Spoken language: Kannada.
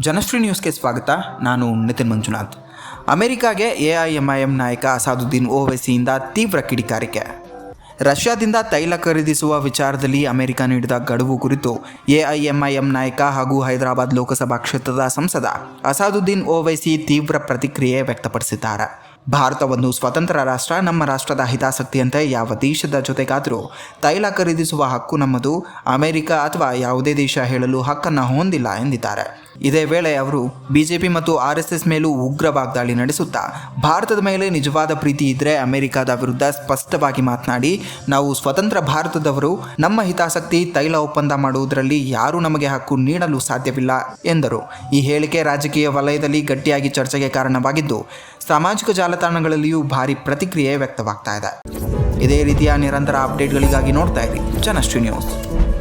ಜನಶ್ರೀ ನ್ಯೂಸ್ಗೆ ಸ್ವಾಗತ. ನಾನು ನಿತಿನ್ ಮಂಜುನಾಥ್. ಅಮೆರಿಕಾಗೆ AIMIM ನಾಯಕ ಅಸಾದುದ್ದೀನ್ ಓವೈಸಿಯಿಂದ ತೀವ್ರ ಕಿಡಿಕಾರಿಕೆ. ರಷ್ಯಾದಿಂದ ತೈಲ ಖರೀದಿಸುವ ವಿಚಾರದಲ್ಲಿ ಅಮೆರಿಕ ನೀಡಿದ ಗಡುವು ಕುರಿತು AIMIM ನಾಯಕ ಹಾಗೂ ಹೈದರಾಬಾದ್ ಲೋಕಸಭಾ ಕ್ಷೇತ್ರದ ಸಂಸದ ಅಸಾದುದ್ದೀನ್ ಓವೈಸಿ ತೀವ್ರ ಪ್ರತಿಕ್ರಿಯೆ ವ್ಯಕ್ತಪಡಿಸಿದ್ದಾರೆ. ಭಾರತ ಒಂದು ಸ್ವತಂತ್ರ ರಾಷ್ಟ್ರ. ನಮ್ಮ ರಾಷ್ಟ್ರದ ಹಿತಾಸಕ್ತಿಯಂತೆ ಯಾವ ದೇಶದ ಜೊತೆಗಾದರೂ ತೈಲ ಖರೀದಿಸುವ ಹಕ್ಕು ನಮ್ಮದು. ಅಮೆರಿಕ ಅಥವಾ ಯಾವುದೇ ದೇಶ ಹೇಳಲು ಹಕ್ಕನ್ನು ಹೊಂದಿಲ್ಲ ಎಂದಿದ್ದಾರೆ. ಇದೇ ವೇಳೆ ಅವರು BJP ಮತ್ತು RSS ಮೇಲೂ ಉಗ್ರ ವಾಗ್ದಾಳಿ ನಡೆಸುತ್ತಾ ಭಾರತದ ಮೇಲೆ ನಿಜವಾದ ಪ್ರೀತಿ ಇದ್ದರೆ ಅಮೆರಿಕದ ವಿರುದ್ಧ ಸ್ಪಷ್ಟವಾಗಿ ಮಾತನಾಡಿ, ನಾವು ಸ್ವತಂತ್ರ ಭಾರತದವರು, ನಮ್ಮ ಹಿತಾಸಕ್ತಿ ತೈಲ ಒಪ್ಪಂದ ಮಾಡುವುದರಲ್ಲಿ ಯಾರೂ ನಮಗೆ ಹಕ್ಕು ನೀಡಲು ಸಾಧ್ಯವಿಲ್ಲ ಎಂದರು. ಈ ಹೇಳಿಕೆ ರಾಜಕೀಯ ವಲಯದಲ್ಲಿ ಗಟ್ಟಿಯಾಗಿ ಚರ್ಚೆಗೆ ಕಾರಣವಾಗಿದ್ದು ಸಾಮಾಜಿಕ ಜಾಲತಾಣಗಳಲ್ಲಿಯೂ ಭಾರಿ ಪ್ರತಿಕ್ರಿಯೆ ವ್ಯಕ್ತವಾಗ್ತಾ ಇದೆ. ಇದೇ ರೀತಿಯ ನಿರಂತರ ಅಪ್ಡೇಟ್ಗಳಿಗಾಗಿ ನೋಡ್ತಾ ಇರಿ ಜನಶ್ರೀ ನ್ಯೂಸ್.